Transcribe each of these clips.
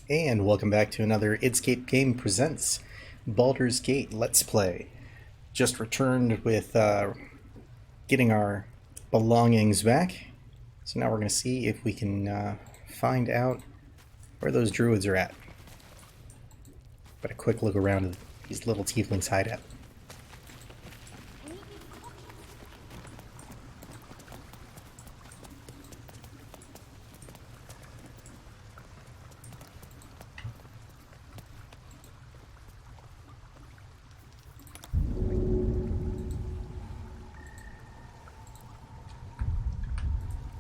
And welcome back to another Scape Game Presents Baldur's Gate Let's Play. Just returned with getting our belongings back. So now we're going to see if we can find out where those druids are at. But a quick look around at these little tieflings hideout.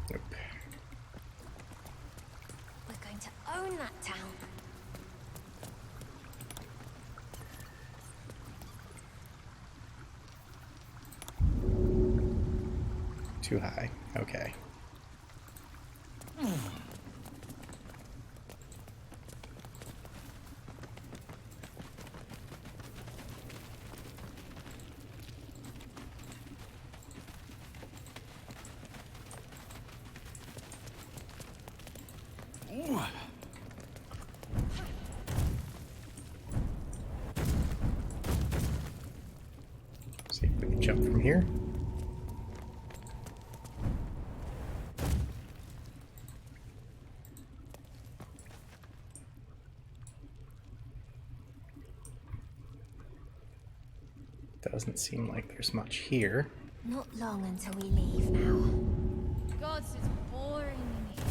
Nope. We're going to own that town. Too high. Okay. See if we can jump from here. Doesn't seem like there's much here. Not long until we leave now. Gods, it's boring in here.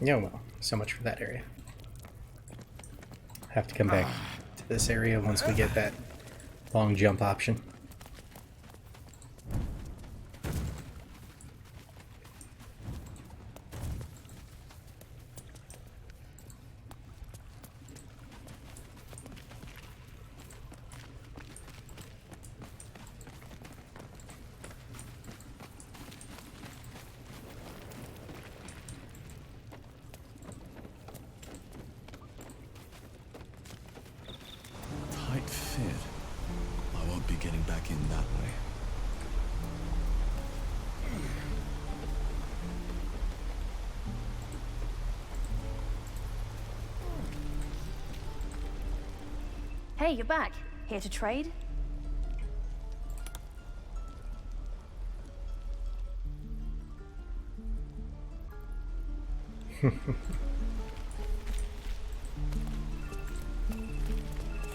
Yeah, well, so much for that area. Have to come back to this area once we get that long jump option. Tight fit. I won't be getting back in that way. Hey, you're back. Here to trade?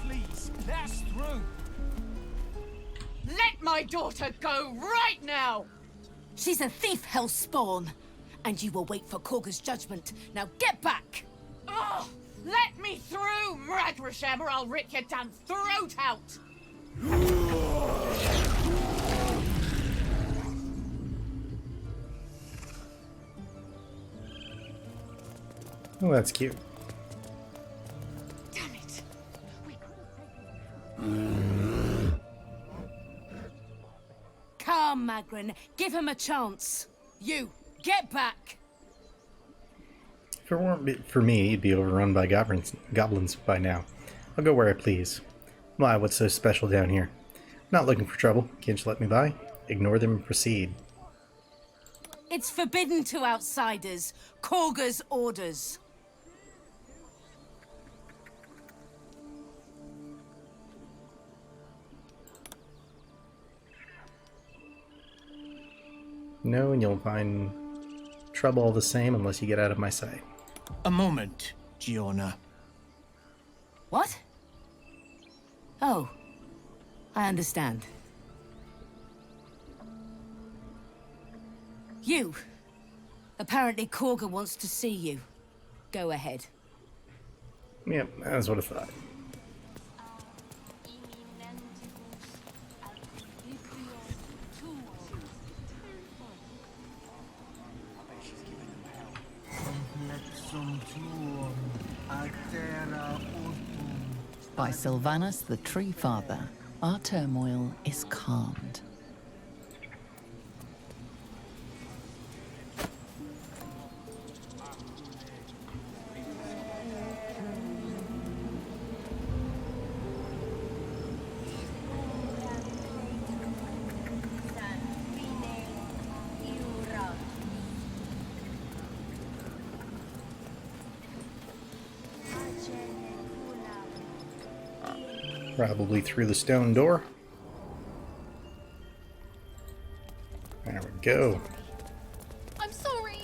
Please, pass through. Let my daughter go right now! She's a thief, hellspawn. And you will wait for Korga's judgment. Now get back! Oh, let me through, Mradrasham, or I'll rip your damn throat out! Oh, that's cute. Damn it! Come, Magrin. Give him a chance. You, get back! If it weren't for me, you'd be overrun by goblins by now. I'll go where I please. Why, what's so special down here? Not looking for trouble. Can't you let me by? Ignore them and proceed. It's forbidden to outsiders. Korga's orders. No, and you'll find trouble all the same unless you get out of my sight. A moment, Giona. What? Oh, I understand. You. Apparently Korga wants to see you. Go ahead. Yep, that's what I thought. By Sylvanus the Tree Father, our turmoil is calmed. Probably through the stone door. There we go. I'm sorry.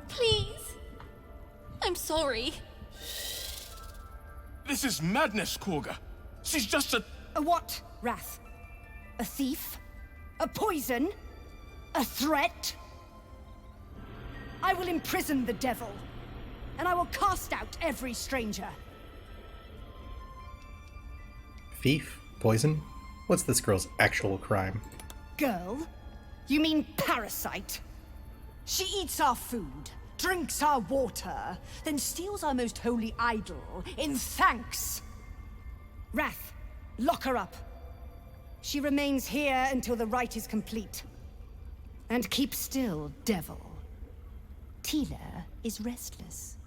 Please. I'm sorry. This is madness, Korga. She's just a... A what, Wrath? A thief? A poison? A threat? I will imprison the devil, and I will cast out every stranger. Thief? Poison? What's this girl's actual crime? Girl? You mean parasite? She eats our food, drinks our water, then steals our most holy idol in thanks. Wrath, lock her up. She remains here until the rite is complete. And keep still, devil. Tila is restless.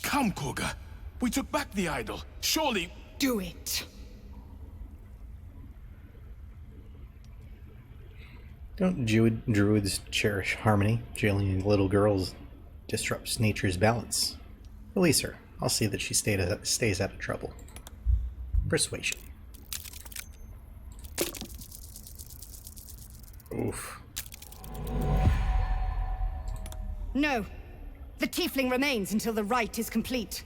Come, Korga. We took back the idol. Surely... Do it. Don't druids cherish harmony? Jailing little girls disrupts nature's balance. Release her. I'll see that she stays out of trouble. Persuasion. Oof. No. The tiefling remains until the rite is complete.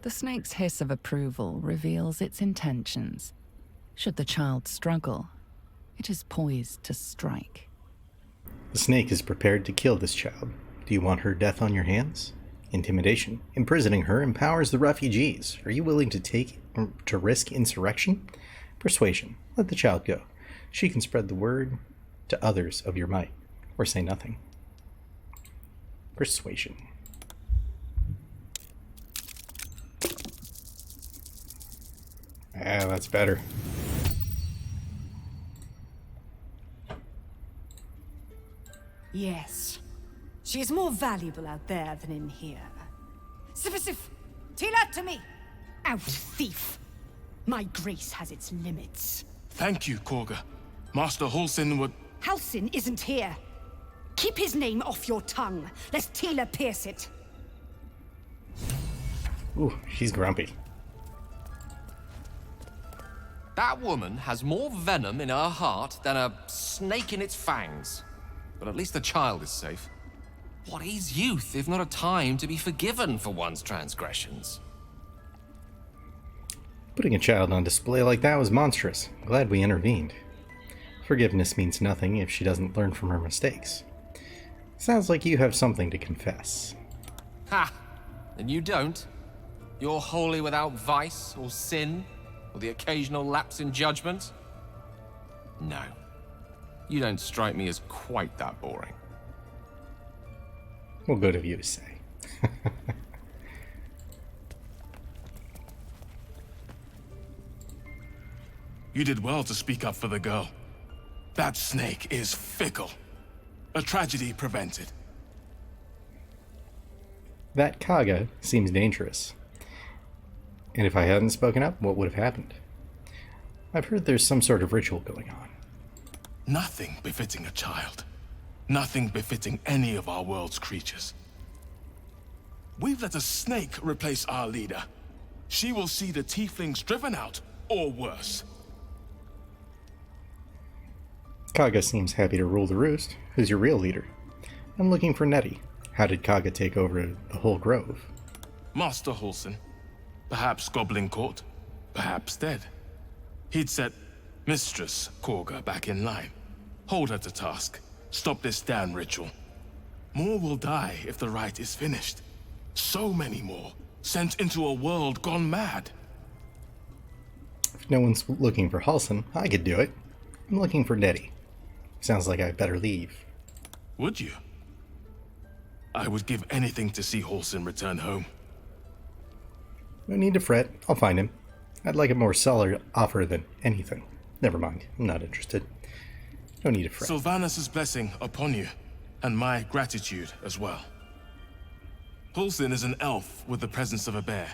The snake's hiss of approval reveals its intentions. Should the child struggle, it is poised to strike. The snake is prepared to kill this child. Do you want her death on your hands? Intimidation. Imprisoning her empowers the refugees. Are you willing to risk insurrection? Persuasion. Let the child go. She can spread the word to others of your might, or say nothing. Persuasion. Ah, that's better. Yes. She is more valuable out there than in here. Sif! Tila, to me! Out, thief! My grace has its limits. Thank you, Korga. Master Halsin would... Halsin isn't here. Keep his name off your tongue, lest Tila pierce it. Ooh, she's grumpy. That woman has more venom in her heart than a snake in its fangs. But at least the child is safe. What is youth if not a time to be forgiven for one's transgressions? Putting a child on display like that was monstrous. Glad we intervened. Forgiveness means nothing if she doesn't learn from her mistakes. Sounds like you have something to confess. Ha! And you don't? You're wholly without vice or sin, or the occasional lapse in judgment? No. You don't strike me as quite that boring. Well, good of you to say. You did well to speak up for the girl. That snake is fickle. A tragedy prevented. That Kaga seems dangerous. And if I hadn't spoken up, what would have happened? I've heard there's some sort of ritual going on. Nothing befitting a child. Nothing befitting any of our world's creatures. We've let a snake replace our leader. She will see the tieflings driven out, or worse. Kaga seems happy to rule the roost. Who's your real leader? I'm looking for Nettie. How did Kaga take over the whole grove? Master Halsin. Perhaps Goblin Court. Perhaps dead. He'd set Mistress Korga back in line. Hold her to task. Stop this damn ritual. More will die if the rite is finished. So many more. Sent into a world gone mad. If no one's looking for Halsin, I could do it. I'm looking for Nettie. Sounds like I better leave. Would you? I would give anything to see Halsin return home. No need to fret. I'll find him. I'd like a more solid offer than anything. Never mind, I'm not interested. No need to fret. Sylvanus' blessing upon you, and my gratitude as well. Hulsin is an elf with the presence of a bear.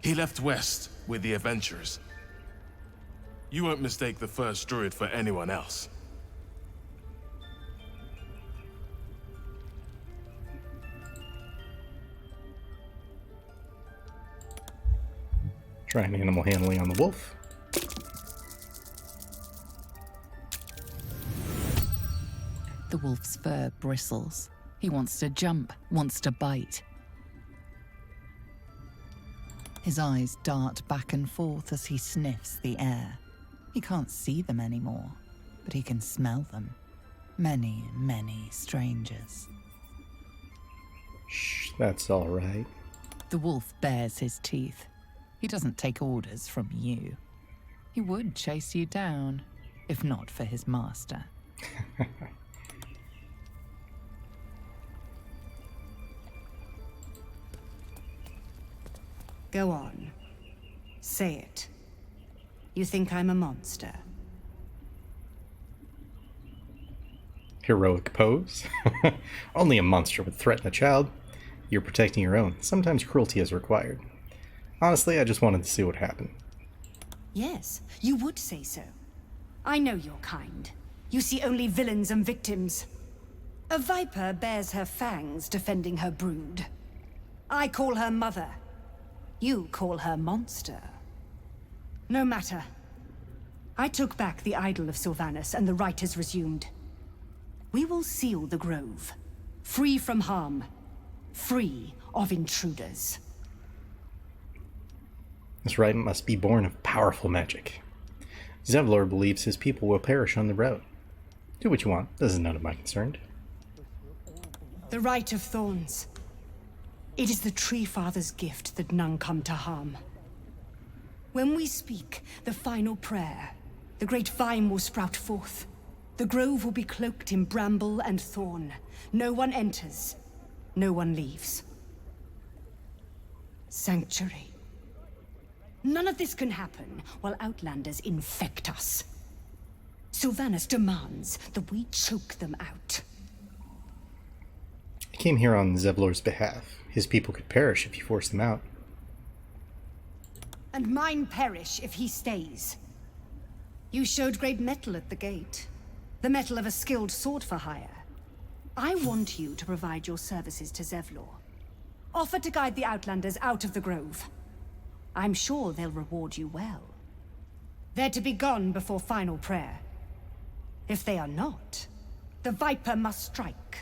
He left west with the adventurers. You won't mistake the first druid for anyone else. Trying animal handling on the wolf. The wolf's fur bristles. He wants to jump, wants to bite. His eyes dart back and forth as he sniffs the air. He can't see them anymore, but he can smell them. Many, many strangers. Shh, that's all right. The wolf bares his teeth. He doesn't take orders from you. He would chase you down, if not for his master. Go on. Say it. You think I'm a monster? Heroic pose. Only a monster would threaten a child. You're protecting your own. Sometimes cruelty is required. Honestly, I just wanted to see what happened. Yes, you would say so. I know your kind. You see only villains and victims. A viper bears her fangs defending her brood. I call her mother. You call her monster. No matter. I took back the idol of Sylvanus, and the rite is resumed. We will seal the grove. Free from harm. Free of intruders. This rite must be born of powerful magic. Zevlor believes his people will perish on the road. Do what you want. This is none of my concern. The Rite of Thorns. It is the Tree Father's gift that none come to harm. When we speak the final prayer, the great vine will sprout forth. The grove will be cloaked in bramble and thorn. No one enters. No one leaves. Sanctuary. None of this can happen while Outlanders infect us. Sylvanus demands that we choke them out. I came here on Zevlor's behalf. His people could perish if you force them out. And mine perish if he stays. You showed great mettle at the gate. The mettle of a skilled sword for hire. I want you to provide your services to Zevlor. Offer to guide the Outlanders out of the grove. I'm sure they'll reward you well. They're to be gone before final prayer. If they are not, the Viper must strike.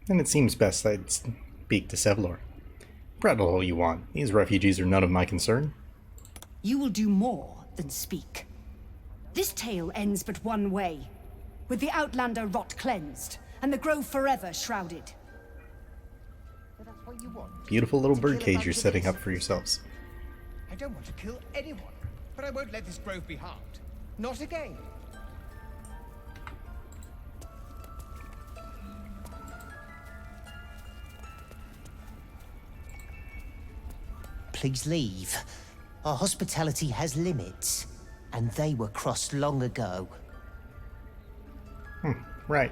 Then it seems best I'd speak to Zevlor. Prattle all you want. These refugees are none of my concern. You will do more than speak. This tale ends but one way, with the Outlander rot cleansed, and the grove forever shrouded. Beautiful little birdcage you're setting up for yourselves. I don't want to kill anyone, but I won't let this grove be harmed. Not again. Please leave. Our hospitality has limits, and they were crossed long ago. Right.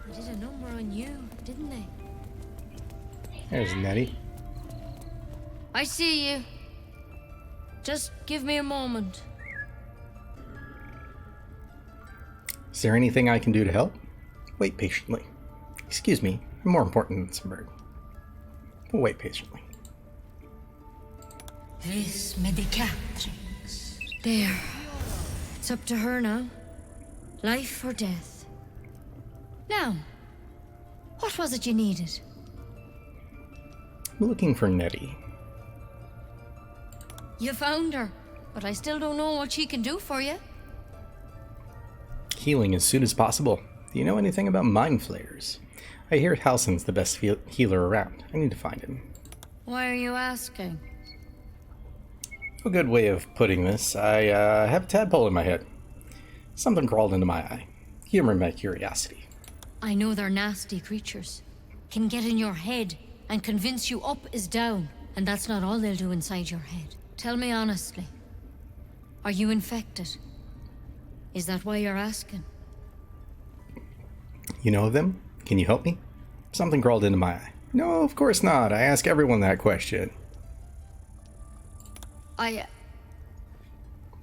They did a number on you, didn't they? There's Nettie. I see you. Just give me a moment. Is there anything I can do to help? Wait patiently. Excuse me, I'm more important than some bird. We'll wait patiently. This medicatrix. There. It's up to her now. Life or death. Now, what was it you needed? I'm looking for Nettie. You found her, but I still don't know what she can do for you. Healing as soon as possible. Do you know anything about mind flayers? I hear Halsin's the best healer around. I need to find him. Why are you asking? A good way of putting this, I have a tadpole in my head. Something crawled into my eye. Humor my curiosity. I know they're nasty creatures. Can get in your head and convince you up is down. And that's not all they'll do inside your head. Tell me honestly. Are you infected? Is that why you're asking? You know of them? Can you help me? Something crawled into my eye. No, of course not. I ask everyone that question.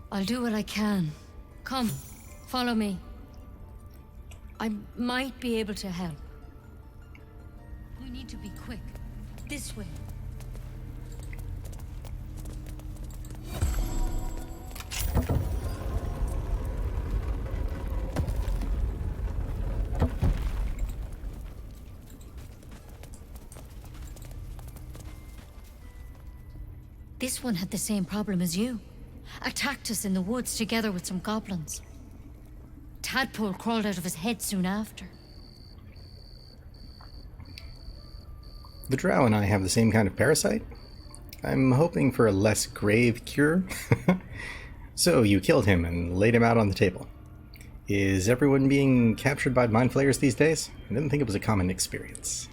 I'll do what I can. Come, follow me. I might be able to help. We need to be quick. This way. This one had the same problem as you. Attacked us in the woods together with some goblins. Tadpole crawled out of his head soon after. The drow and I have the same kind of parasite? I'm hoping for a less grave cure. So you killed him and laid him out on the table. Is everyone being captured by mind flayers these days? I didn't think it was a common experience.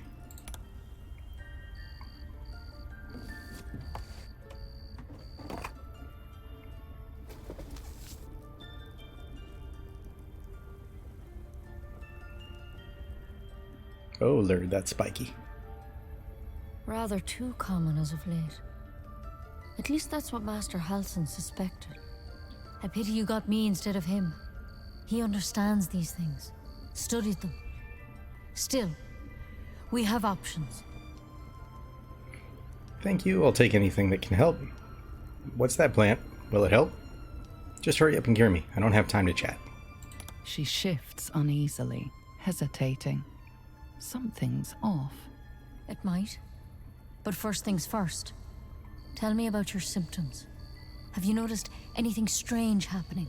Oh, Lord, that's spiky. Rather too common as of late. At least that's what Master Halsin suspected. I pity you got me instead of him. He understands these things. Studied them. Still, we have options. Thank you. I'll take anything that can help. What's that plant? Will it help? Just hurry up and cure me. I don't have time to chat. She shifts uneasily, hesitating. Something's off. It might. But first things first. Tell me about your symptoms. Have you noticed anything strange happening?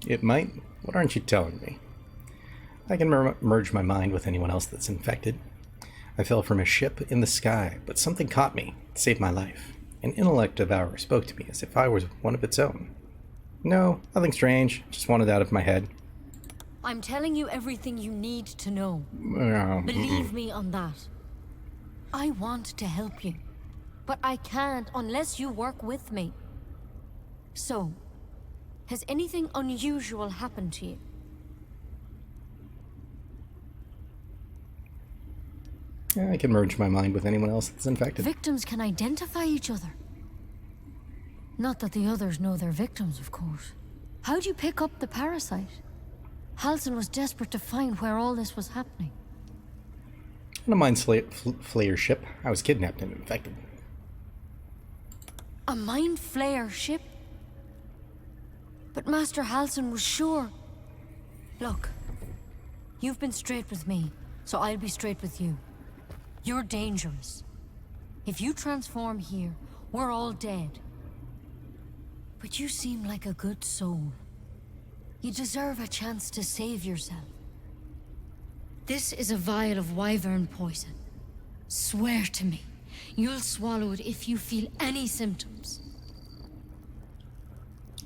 It might. What aren't you telling me? I can merge my mind with anyone else that's infected. I fell from a ship in the sky, but something caught me, saved my life. An intellect devourer spoke to me as if I was one of its own. No, nothing strange. Just wanted out of my head. I'm telling you everything you need to know. Believe me on that. I want to help you, but I can't unless you work with me. So, has anything unusual happened to you? Yeah, I can merge my mind with anyone else that's infected. Victims can identify each other. Not that the others know they're victims, of course. How'd you pick up the parasite? Halsin was desperate to find where all this was happening. On a mind flayer ship, I was kidnapped and infected. A mind flayer ship? But Master Halsin was sure. Look, you've been straight with me, so I'll be straight with you. You're dangerous. If you transform here, we're all dead. But you seem like a good soul. You deserve a chance to save yourself. This is a vial of wyvern poison. Swear to me, you'll swallow it if you feel any symptoms.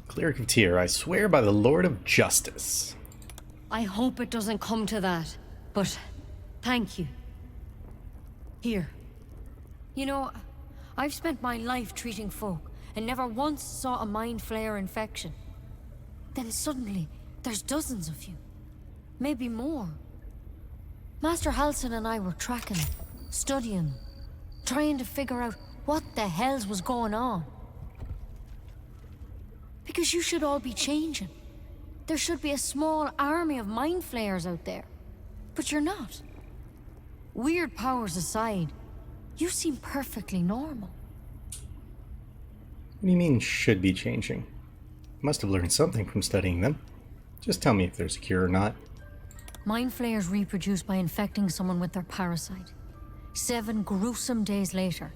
Cleric of Tyr, I swear by the Lord of Justice. I hope it doesn't come to that, but thank you. Here. You know, I've spent my life treating folk and never once saw a mind flayer infection. Then suddenly, there's dozens of you. Maybe more. Master Halsin and I were tracking them, studying them, trying to figure out what the hells was going on. Because you should all be changing. There should be a small army of mind flayers out there. But you're not. Weird powers aside, you seem perfectly normal. What do you mean, should be changing? Must have learned something from studying them. Just tell me if there's a cure or not. Mind flayers reproduce by infecting someone with their parasite. 7 gruesome days later,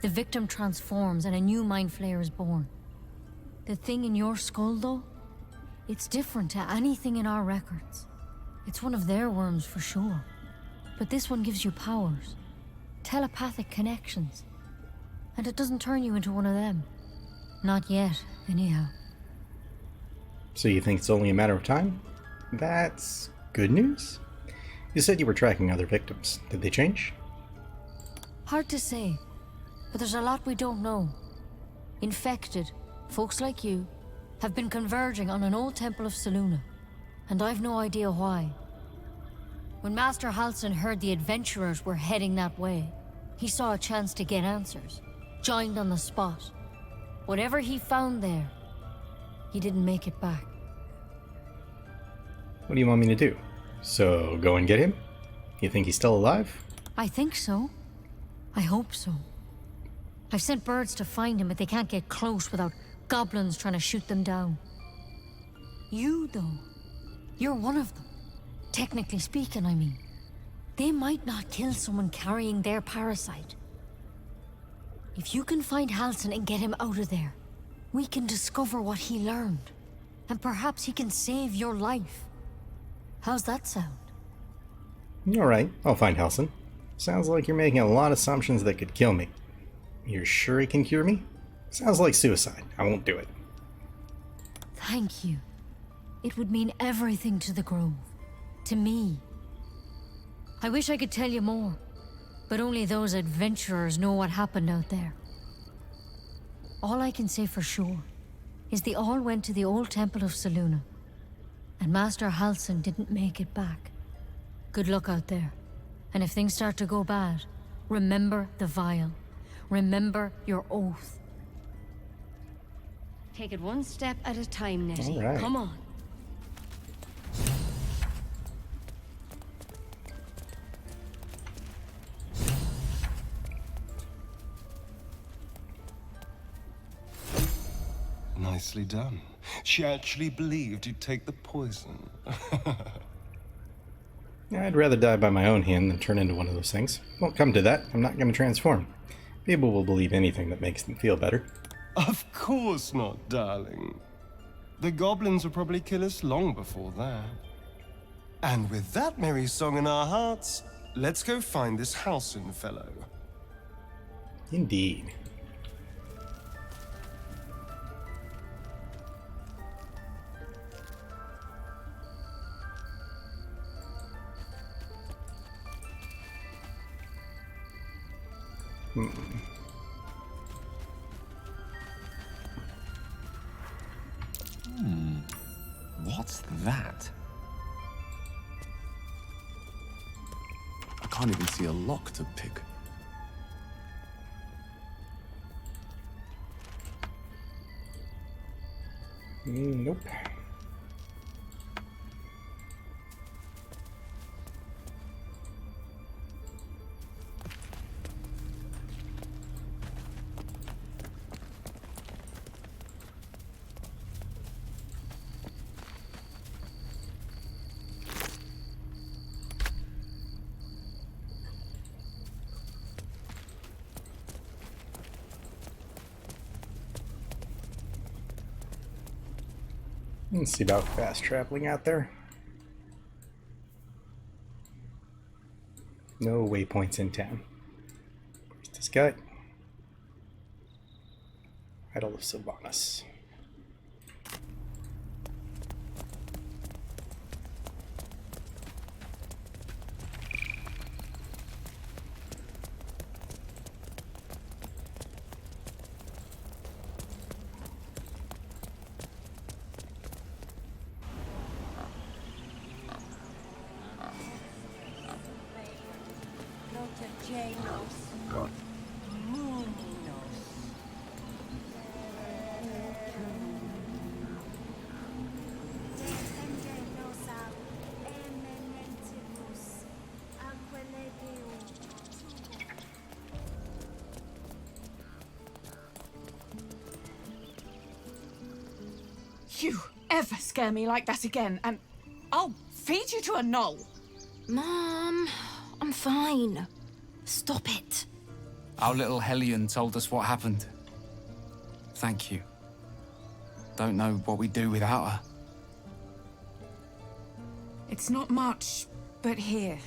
the victim transforms and a new mind flayer is born. The thing in your skull, though, it's different to anything in our records. It's one of their worms for sure. But this one gives you powers, telepathic connections. And it doesn't turn you into one of them. Not yet, anyhow. So you think it's only a matter of time? That's good news. You said you were tracking other victims. Did they change? Hard to say, but there's a lot we don't know. Infected, folks like you, have been converging on an old temple of Selûne, and I've no idea why. When Master Halsin heard the adventurers were heading that way, he saw a chance to get answers, joined on the spot. Whatever he found there, he didn't make it back. What do you want me to do? So, go and get him? You think he's still alive? I think so. I hope so. I've sent birds to find him, but they can't get close without goblins trying to shoot them down. You, though, you're one of them. Technically speaking, I mean. They might not kill someone carrying their parasite. If you can find Halsin and get him out of there, we can discover what he learned. And perhaps he can save your life. How's that sound? Alright, I'll find Halsin. Sounds like you're making a lot of assumptions that could kill me. You're sure he can cure me? Sounds like suicide. I won't do it. Thank you. It would mean everything to the Grove. To me. I wish I could tell you more, but only those adventurers know what happened out there. All I can say for sure is they all went to the old temple of Selûne, and Master Halsin didn't make it back. Good luck out there, and if things start to go bad, remember the vial. Remember your oath. Take it one step at a time, Nettie. All right. Come on. Nicely done. She actually believed you'd take the poison. I'd rather die by my own hand than turn into one of those things. Won't come to that. I'm not going to transform. People will believe anything that makes them feel better. Of course not, darling. The goblins will probably kill us long before that. And with that merry song in our hearts, let's go find this Halsin fellow. Indeed. What's that? I can't even see a lock to pick. Nope. Let's see about fast traveling out there. No waypoints in town. Where's this guy? Idol of Sylvanas. You ever scare me like that again, and I'll feed you to a knoll. Mom, I'm fine. Stop it. Our little Hellion told us what happened. Thank you. Don't know what we'd do without her. It's not much, but here.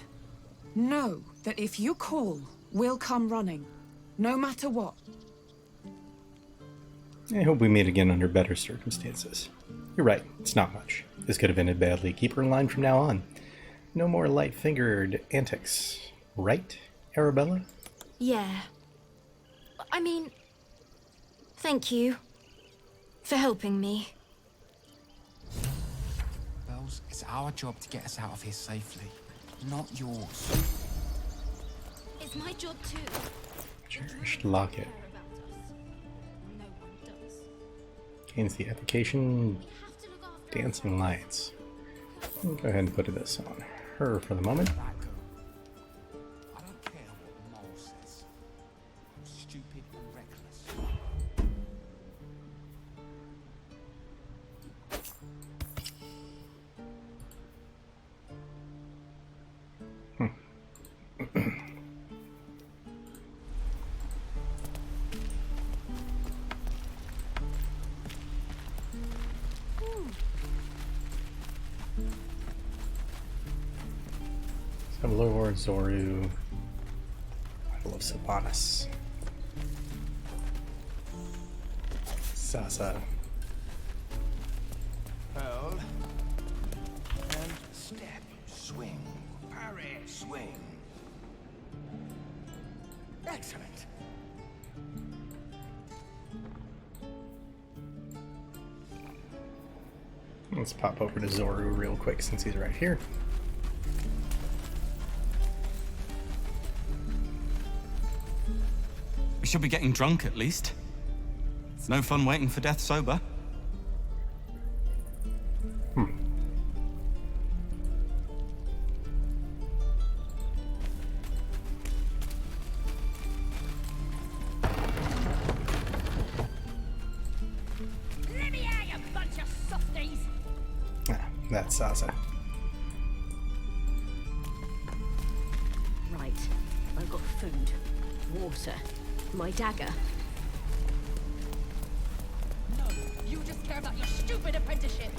Know that if you call, we'll come running. No matter what. I hope we meet again under better circumstances. You're right, it's not much. This could have ended badly. Keep her in line from now on. No more light-fingered antics. Right, Arabella? Yeah. I mean, thank you for helping me. Bells, it's our job to get us out of here safely, not yours. It's my job too. Cherished locket. Gains the application dancing lights. Go ahead and put this on her for the moment. I don't care what Mole says. I'm stupid and reckless. Lord Zoru. I love Sylvanas. Sasa. Hold. And step. Swing. Parry. Swing. Excellent. Let's pop over to Zoru real quick since he's right here. We should be getting drunk at least. It's no fun waiting for death sober. Let me out, you bunch of softies! Ah, that's Sasa. Right. I've got food, water, my dagger. No, you just care about your stupid apprenticeship!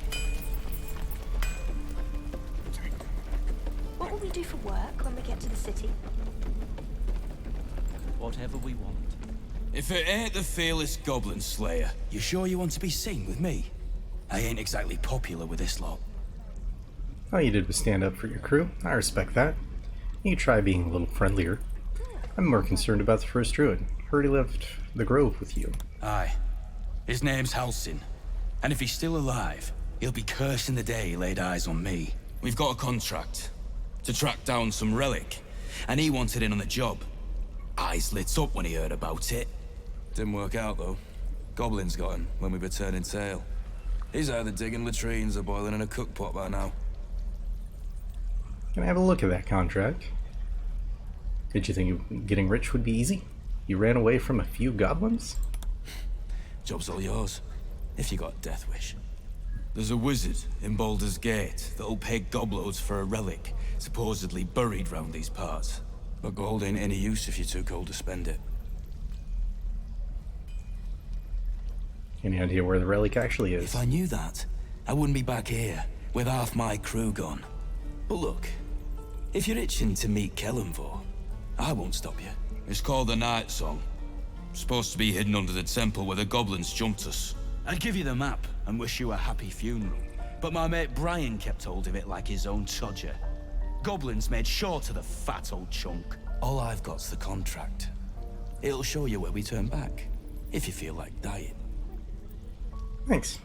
What will we do for work when we get to the city? Whatever we want. If it ain't the fearless Goblin Slayer, you sure you want to be seen with me? I ain't exactly popular with this lot. All you did was stand up for your crew. I respect that. You try being a little friendlier. I'm more concerned about the first druid. Heard he left the grove with you. Aye. His name's Halsin. And if he's still alive, he'll be cursing the day he laid eyes on me. We've got a contract to track down some relic, and he wanted in on the job. Eyes lit up when he heard about it. Didn't work out, though. Goblins got him when we were turning tail. He's either digging latrines or boiling in a cookpot by now. Can I have a look at that contract? Did you think getting rich would be easy? You ran away from a few goblins? Job's all yours, if you got a death wish. There's a wizard in Baulder's Gate that'll pay gobloads for a relic, supposedly buried round these parts. But gold ain't any use if you're too cold to spend it. Any idea where the relic actually is? If I knew that, I wouldn't be back here, with half my crew gone. But look, if you're itching to meet Kellenvor, I won't stop you. It's called the Night Song. Supposed to be hidden under the temple where the goblins jumped us. I'd give you the map and wish you a happy funeral, but my mate Brian kept hold of it like his own Todger. Goblins made sure to the fat old chunk. All I've got's the contract. It'll show you where we turn back, if you feel like dying. Thanks.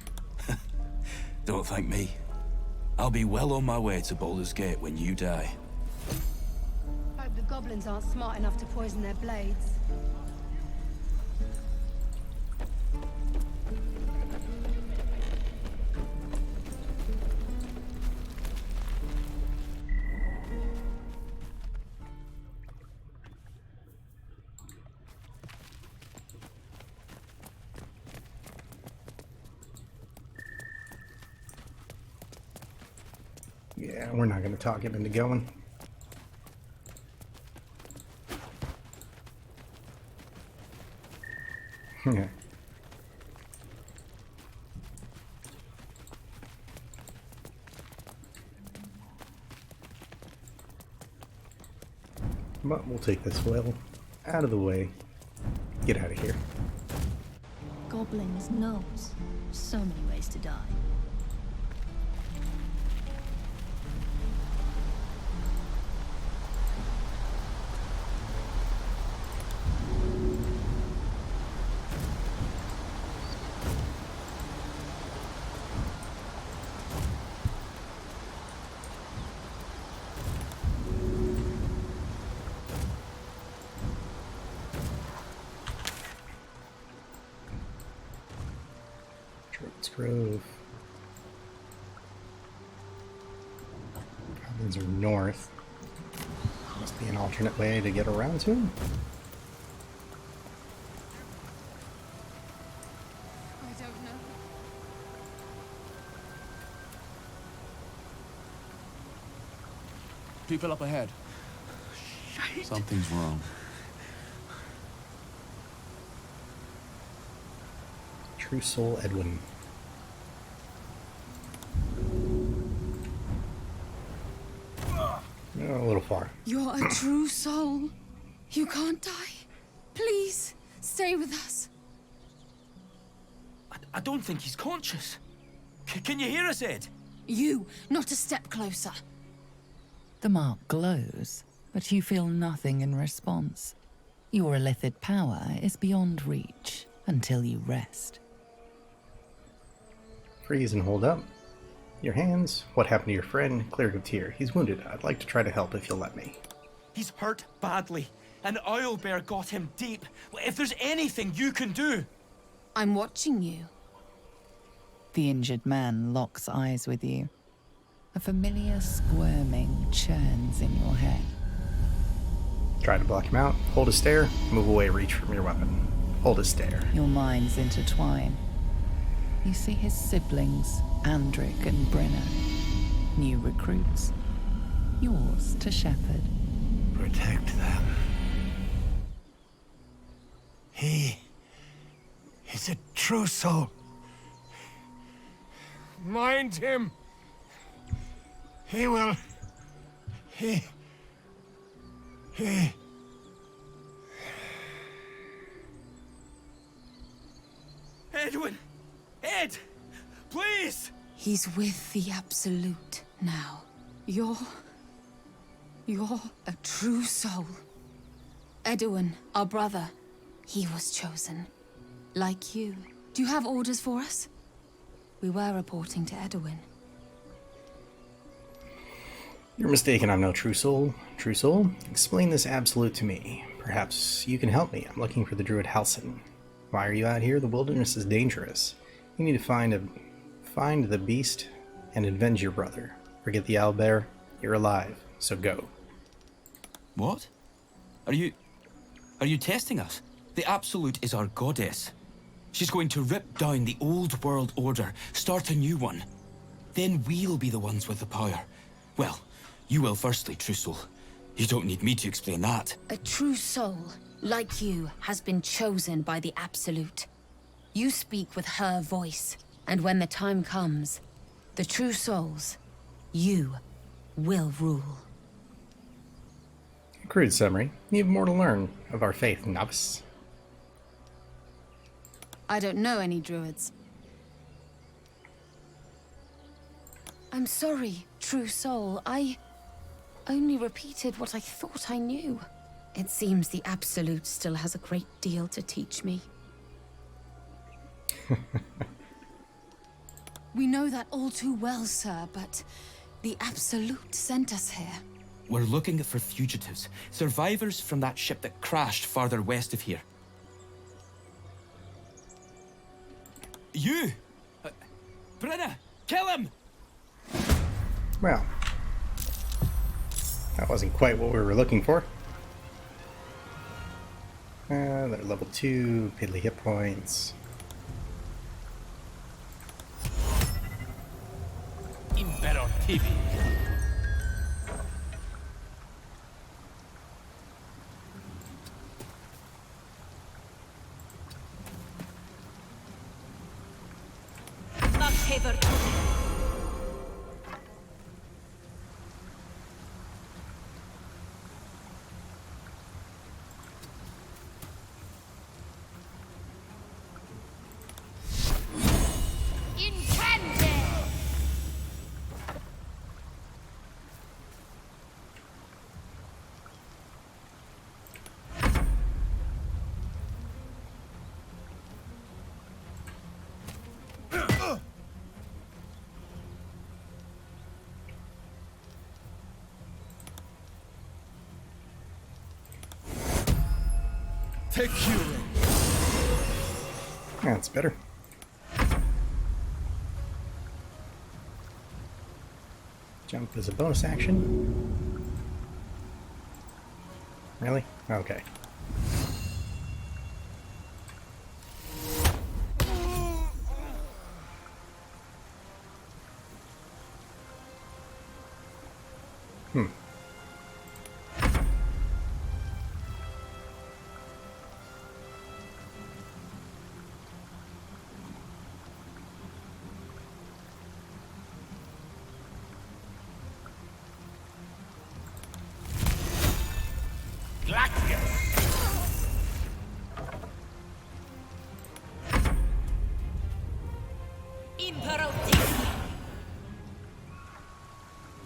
Don't thank me. I'll be well on my way to Baulder's Gate when you die. Hope the goblins aren't smart enough to poison their blades. Yeah, we're not going to talk him into going. Yeah. But we'll take this well out of the way. Get out of here. goblins knows. So many ways to die. Druid's Grove. Goblins are north. Must be an alternate way to get around to them. I don't know. People up ahead. Something's wrong. True Soul Edwin. A little far. You're a true soul. You can't die. Please, stay with us. I don't think he's conscious. Can you hear us, Ed? You, not a step closer. The mark glows, but you feel nothing in response. Your illithid power is beyond reach until you rest. Freeze and hold up. Your hands. What happened to your friend? Cleric of Tyr. He's wounded. I'd like to try to help if you'll let me. He's hurt badly. An owlbear got him deep. If there's anything you can do... I'm watching you. The injured man locks eyes with you. A familiar squirming churns in your head. Try to block him out. Hold a stare. Move away. Reach from your weapon. Hold a stare. Your minds intertwine. You see his siblings, Andric and Brenna. New recruits. Yours to shepherd. Protect them. He is a true soul. Mind him! He will... He... Edwin! Ed! Please! He's with the Absolute now. You're a true soul. Edwin, our brother, he was chosen. Like you. Do you have orders for us? We were reporting to Edwin. You're mistaken, I'm no true soul. True soul? Explain this absolute to me. Perhaps you can help me. I'm looking for the druid Halsin. Why are you out here? The wilderness is dangerous. You need to find the beast and avenge your brother. Forget the owlbear. You're alive, so go. What? Are you testing us? The Absolute is our goddess. She's going to rip down the old world order, start a new one. Then we'll be the ones with the power. Well, you will firstly, true soul. You don't need me to explain that. A true soul, like you, has been chosen by the Absolute. You speak with her voice, and when the time comes, the true souls, you will rule. Crude summary. You have more to learn of our faith, novice. I don't know any druids. I'm sorry, true soul. I only repeated what I thought I knew. It seems the Absolute still has a great deal to teach me. We know that all too well, sir, but the Absolute sent us here. We're looking for fugitives, survivors from that ship that crashed farther west of here. You! Brenna, kill him! Well, that wasn't quite what we were looking for. They're level 2, piddly hit points. Imperativi. Take Curie. That's better. Jump is a bonus action. Really? Okay. Hmm.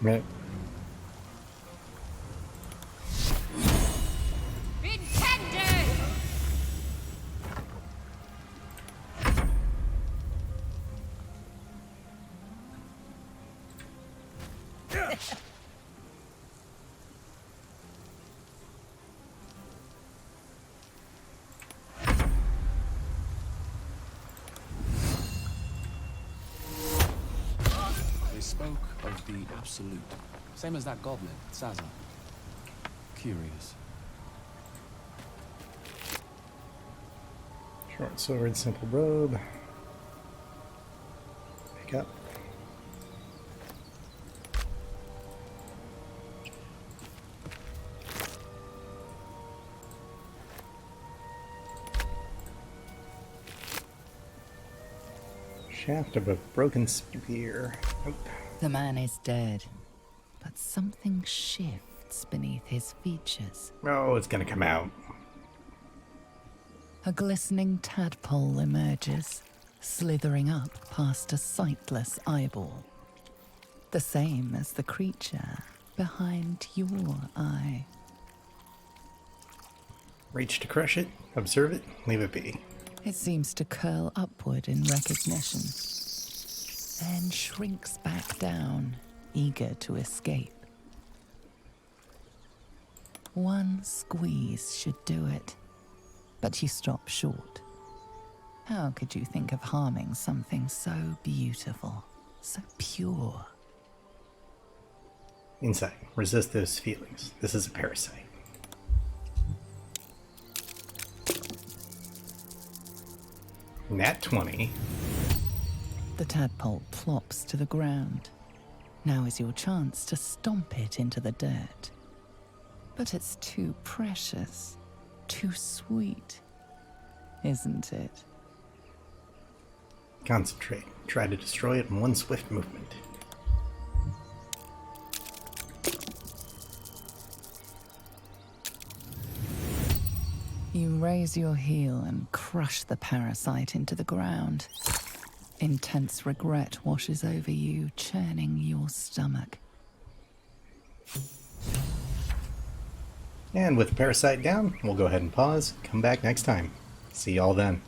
Right. They spoke of the Absolute. Same as that goblin, Sazar. Curious. Short sword, simple robe. Pick up. Shaft of a broken spear. Nope. The man is dead, but something shifts beneath his features. Oh, it's gonna come out. A glistening tadpole emerges, slithering up past a sightless eyeball. The same as the creature behind your eye. Reach to crush it, observe it, leave it be. It seems to curl upward in recognition, then shrinks back down, eager to escape. One squeeze should do it, but you stop short. How could you think of harming something so beautiful, so pure? Insight. Resist those feelings. This is a parasite. Nat 20. The tadpole plops to the ground. Now is your chance to stomp it into the dirt. But it's too precious, too sweet, isn't it? Concentrate. Try to destroy it in one swift movement. You raise your heel and crush the parasite into the ground. Intense regret washes over you, churning your stomach. And with the parasite down, we'll go ahead and pause. Come back next time. See y'all then.